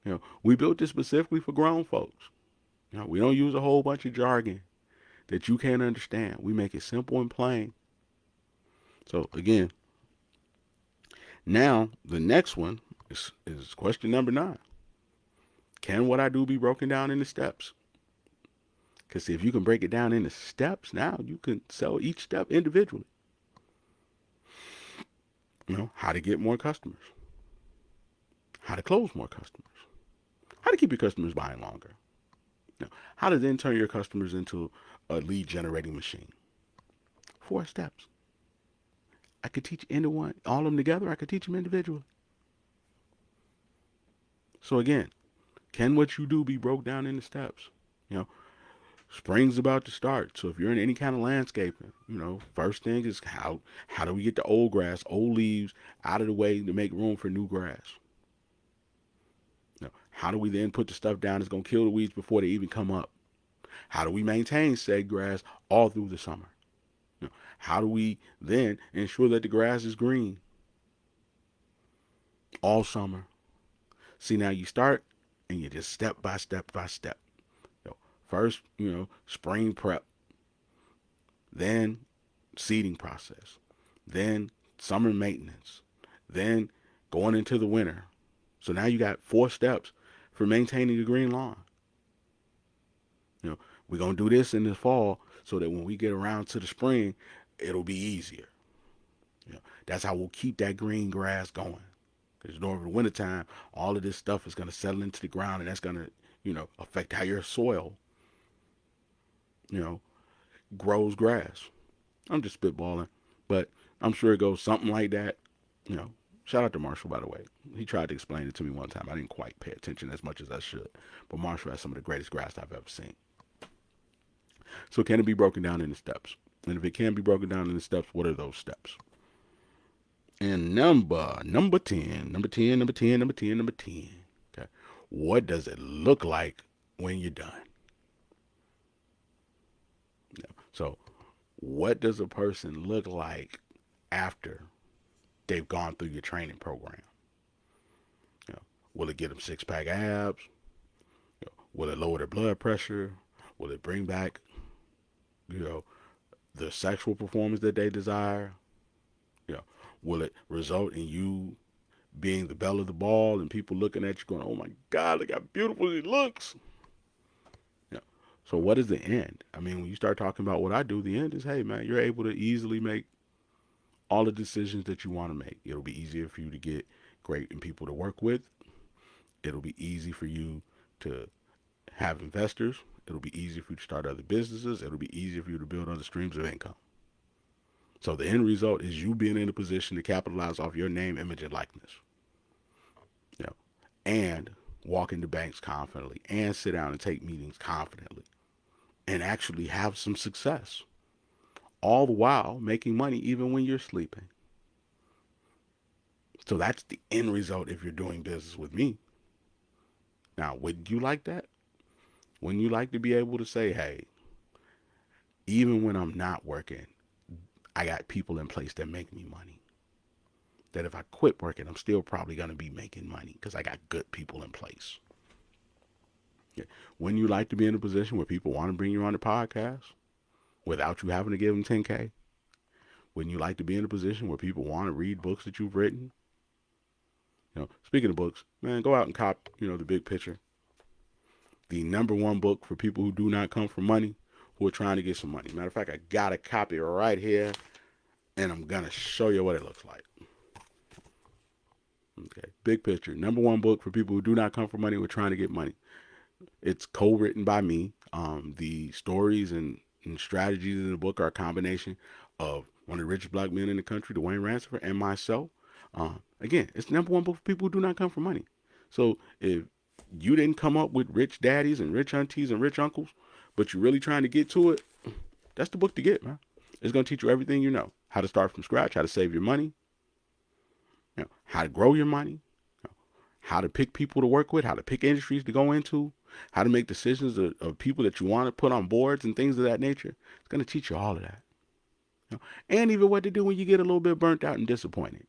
You know, we built this specifically for grown folks. You know, we don't use a whole bunch of jargon that you can't understand. We make it simple and plain. So again, now the next one is question number 9. Can what I do be broken down into steps? Because if you can break it down into steps, now you can sell each step individually. You know, how to get more customers, how to close more customers, how to keep your customers buying longer, you know, how to then turn your customers into a lead generating machine. 4 steps. I could teach anyone, all of them together. I could teach them individually. So again, can what you do be broke down into steps? You know, spring's about to start. So if you're in any kind of landscaping, you know, first thing is how do we get the old grass, old leaves out of the way to make room for new grass? You know, how do we then put the stuff down that's gonna kill the weeds before they even come up? How do we maintain said grass all through the summer? You know, how do we then ensure that the grass is green all summer? See, now you start and you just step by step by step. You know, first, spring prep, then seeding process, then summer maintenance, then going into the winter. So now you got 4 steps for maintaining a green lawn. You know, we're going to do this in the fall so that when we get around to the spring, it'll be easier. You know, that's how we'll keep that green grass going. Because during the wintertime, all of this stuff is going to settle into the ground, and that's going to, affect how your soil, you know, grows grass. I'm just spitballing, but I'm sure it goes something like that. You know, shout out to Marshall, by the way. He tried to explain it to me one time. I didn't quite pay attention as much as I should, but Marshall has some of the greatest grass I've ever seen. So can it be broken down into steps? And if it can be broken down into steps, what are those steps? And number 10, number 10, number 10, number 10, number 10. Okay. What does it look like when you're done? Yeah. So what does a person look like after they've gone through your training program? You know, will it get them 6-pack abs? You know, will it lower their blood pressure? Will it bring back, the sexual performance that they desire? You know, will it result in you being the belle of the ball and people looking at you going, oh my God, look how beautiful he looks? You know, so what is the end? I mean, when you start talking about what I do, the end is, hey man, you're able to easily make all the decisions that you want to make. It'll be easier for you to get great people to work with. It'll be easy for you to have investors. It'll be easy for you to start other businesses. It'll be easier for you to build other streams of income. So the end result is you being in a position to capitalize off your name, image, and likeness. You know, and walk into banks confidently and sit down and take meetings confidently and actually have some success. All the while making money even when you're sleeping. So that's the end result if you're doing business with me. Now, would you like that? Wouldn't you like to be able to say, hey, even when I'm not working, I got people in place that make me money. That if I quit working, I'm still probably going to be making money because I got good people in place. Yeah. Wouldn't you like to be in a position where people want to bring you on the podcast without you having to give them 10K? Wouldn't you like to be in a position where people want to read books that you've written? Speaking of books, man, go out and cop, The Big Picture. The number one book for people who do not come from money, who are trying to get some money. Matter of fact, I got a copy right here, and I'm going to show you what it looks like. Okay, Big Picture. Number one book for people who do not come from money, who are trying to get money. It's co-written by me. The stories and strategies in the book are a combination of one of the richest black men in the country, Dwayne Ransford, and myself. Again, it's the number one book for people who do not come from money. So if you didn't come up with rich daddies and rich aunties and rich uncles, but you're really trying to get to it, that's the book to get, man. It's going to teach you everything you know. How to start from scratch, how to save your money, how to grow your money, how to pick people to work with, how to pick industries to go into, how to make decisions of people that you want to put on boards and things of that nature. It's going to teach you all of that. And even what to do when you get a little bit burnt out and disappointed.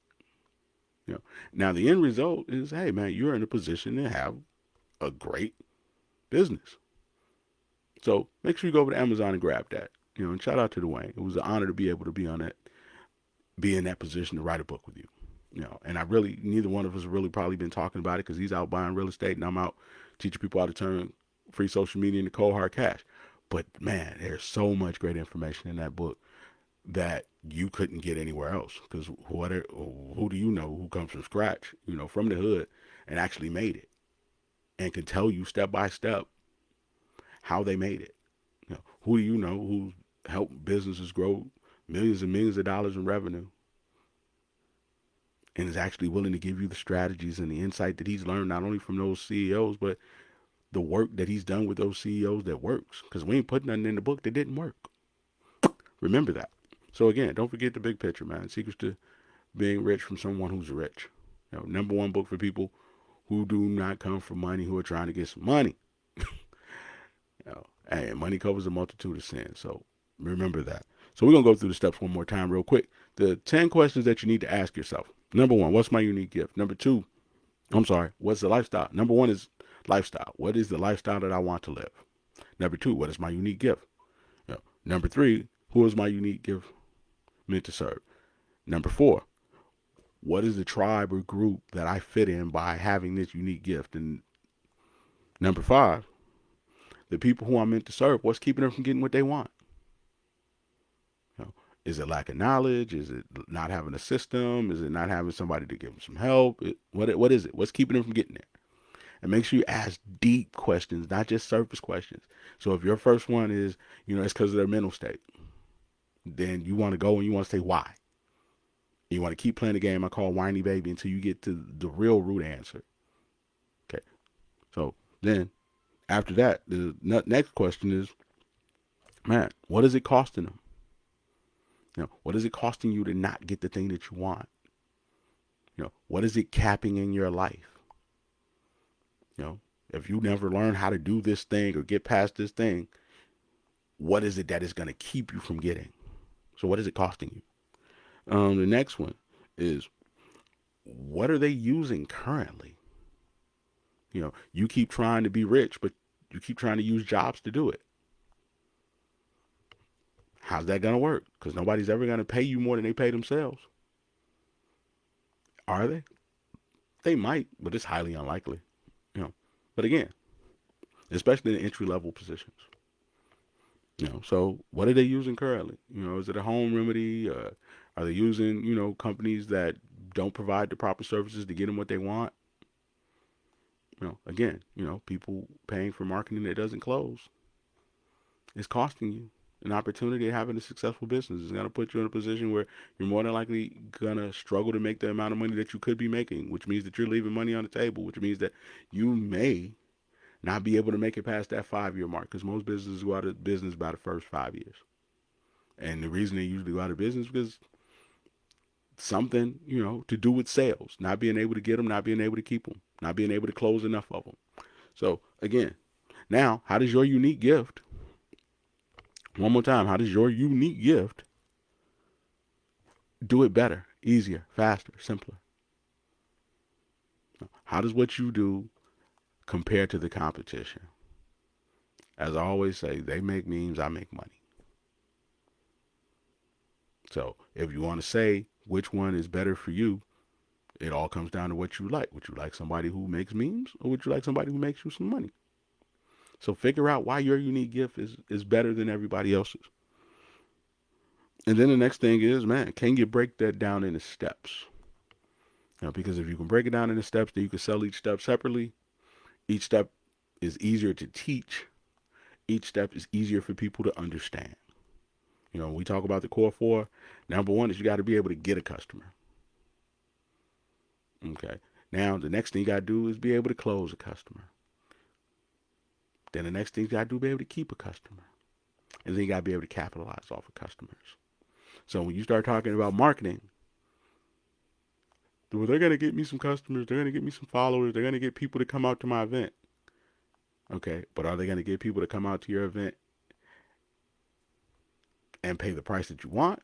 Now the end result is, hey man, you're in a position to have a great business. So make sure you go over to Amazon and grab that. And shout out to Dwayne. It was an honor to be able to be in that position to write a book with you. And neither one of us have really probably been talking about it because he's out buying real estate and I'm out teaching people how to turn free social media into cold hard cash. But man, there's so much great information in that book that you couldn't get anywhere else. Because who do you know who comes from scratch, from the hood and actually made it and can tell you step by step how they made it? Who do you know who helped businesses grow millions and millions of dollars in revenue and is actually willing to give you the strategies and the insight that he's learned not only from those CEOs, but the work that he's done with those CEOs that works? Because we ain't put nothing in the book that didn't work. Remember that. So again, don't forget the big picture, man. Secrets to being rich from someone who's rich. Number one book for people who do not come from money, who are trying to get some money. And money covers a multitude of sins. So remember that. So we're going to go through the steps one more time real quick. The 10 questions that you need to ask yourself. Number one, what's my unique gift? Number two, what's the lifestyle? Number one is lifestyle. What is the lifestyle that I want to live? Number two, what is my unique gift? Number three, who is my unique gift meant to serve? Number four, what is the tribe or group that I fit in by having this unique gift? And number five, the people who I'm meant to serve, what's keeping them from getting what they want? Is it lack of knowledge? Is it not having a system? Is it not having somebody to give them some help? What is it? What's keeping them from getting there? And make sure you ask deep questions, not just surface questions. So if your first one is, it's because of their mental state, then you want to go and you want to say why. You want to keep playing the game I call whiny baby until you get to the real root answer. Okay. So then after that, the next question is, man, what is it costing them? What is it costing you to not get the thing that you want? What is it capping in your life? If you never learn how to do this thing or get past this thing, what is it that is going to keep you from getting? So what is it costing you? The next one is, what are they using currently? You keep trying to be rich, but you keep trying to use jobs to do it. How's that going to work? Because nobody's ever going to pay you more than they pay themselves. Are they? They might, but it's highly unlikely. But again, especially in entry-level positions. So what are they using currently? Is it a home remedy? Are they using, companies that don't provide the proper services to get them what they want? Again, people paying for marketing that doesn't close. It's costing you. an opportunity of having a successful business. It's going to put you in a position where you're more than likely going to struggle to make the amount of money that you could be making, which means that you're leaving money on the table, which means that you may not be able to make it past that 5 year mark, because most businesses go out of business by the first 5 years. And the reason they usually go out of business is because something, to do with sales, not being able to get them, not being able to keep them, not being able to close enough of them. So again, now, how does your unique gift, one more time, how does your unique gift do it better, easier, faster, simpler? How does what you do compare to the competition? As I always say, they make memes, I make money. So if you want to say which one is better for you, it all comes down to what you like. Would you like somebody who makes memes, or would you like somebody who makes you some money? So figure out why your unique gift is better than everybody else's. And then the next thing is, man, can you break that down into steps? Because if you can break it down into steps, then you can sell each step separately. Each step is easier to teach. Each step is easier for people to understand. We talk about the core four. Number one is you got to be able to get a customer. Okay. Now, the next thing you got to do is be able to close a customer. Then the next thing you got to do is be able to keep a customer. And then you got to be able to capitalize off of customers. So when you start talking about marketing, well, they're going to get me some customers. They're going to get me some followers. They're going to get people to come out to my event. Okay. But are they going to get people to come out to your event and pay the price that you want?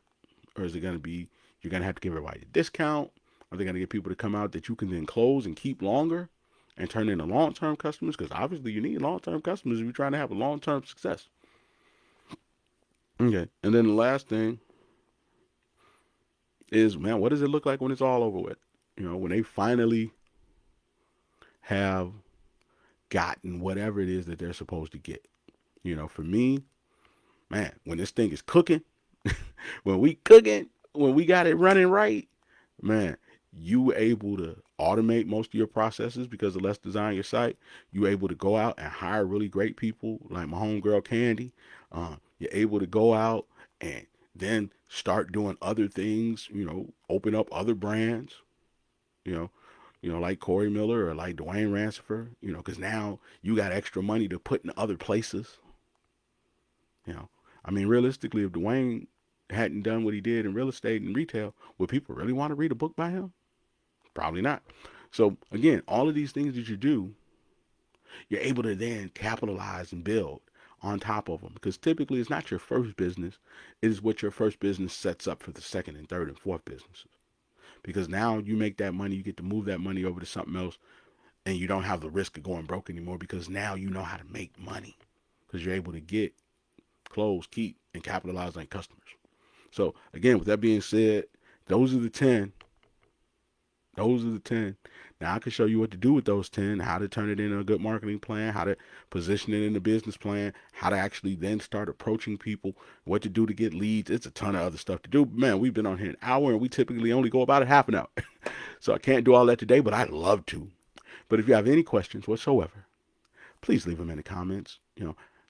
Or is it going to be, you're going to have to give everybody a discount? Are they going to get people to come out that you can then close and keep longer and turn into long-term customers? Because obviously you need long-term customers if you're trying to have a long-term success. Okay. And then the last thing is, man, what does it look like when it's all over with? When they finally have gotten whatever it is that they're supposed to get. For me, man, when this thing is cooking, when we got it running right, man, you able to automate most of your processes because of Let's Design Your Site. You able to go out and hire really great people like my homegirl Candy. You're able to go out and then start doing other things, open up other brands, like Corey Miller or like Dwayne Rancifer, because now you got extra money to put in other places. Realistically, if Dwayne hadn't done what he did in real estate and retail, would people really want to read a book by him? Probably not. So again, all of these things that you do, you're able to then capitalize and build on top of them, because typically it's not your first business. It is what your first business sets up for the second and third and fourth businesses. Because now you make that money, you get to move that money over to something else, and you don't have the risk of going broke anymore, because now you know how to make money, because you're able to get, close, keep, and capitalize on customers. So again, with that being said, those are the 10. Now I can show you what to do with those 10, how to turn it into a good marketing plan, how to position it in a business plan, how to actually then start approaching people, what to do to get leads. It's a ton of other stuff to do. Man, we've been on here an hour and we typically only go about a half an hour. So I can't do all that today, but I'd love to. But if you have any questions whatsoever, please leave them in the comments.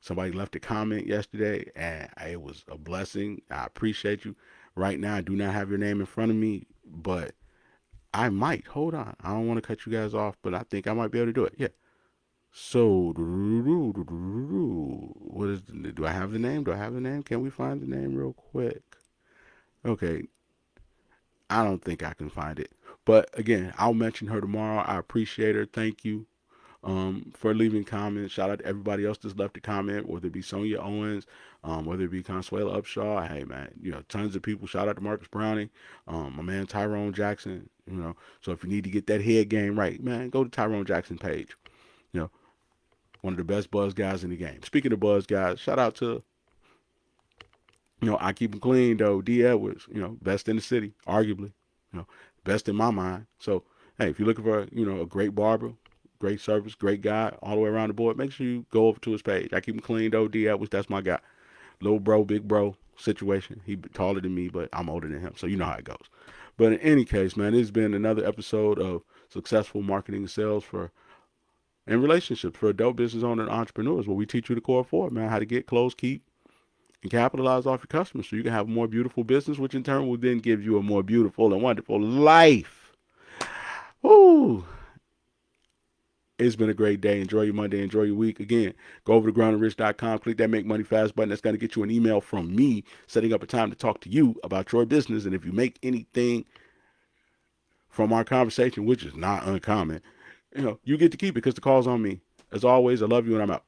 Somebody left a comment yesterday and it was a blessing. I appreciate you. Right now, I do not have your name in front of me, but I might. Hold on. I don't want to cut you guys off, but I think I might be able to do it. Yeah. So, what is, do I have the name? Can we find the name real quick? Okay. I don't think I can find it. But again, I'll mention her tomorrow. I appreciate her. Thank you for leaving comments. Shout out to everybody else that's left a comment, whether it be Sonia Owens, whether it be Consuela Upshaw. Hey, man, tons of people. Shout out to Marcus Browning, my man Tyrone Jackson. So if you need to get that head game right, man, go to Tyrone Jackson page. One of the best buzz guys in the game. Speaking of buzz guys, shout out to, I keep him clean though. D. Edwards, best in the city, arguably, best in my mind. So, hey, if you're looking for, a great barber, great service, great guy all the way around the board, make sure you go over to his page. I keep him clean though. D. Edwards, that's my guy. Little bro, big bro situation. He taller than me, but I'm older than him. So you know how it goes. But in any case, man, it's been another episode of Successful Marketing and Sales and Relationships for adult business owners and entrepreneurs, where we teach you the core four, man, how to get, close, keep, and capitalize off your customers so you can have a more beautiful business, which in turn will then give you a more beautiful and wonderful life. Ooh. It's been a great day. Enjoy your Monday. Enjoy your week. Again, go over to groundandrich.com. Click that Make Money Fast button. That's going to get you an email from me setting up a time to talk to you about your business. And if you make anything from our conversation, which is not uncommon, you get to keep it because the call's on me. As always, I love you and I'm out.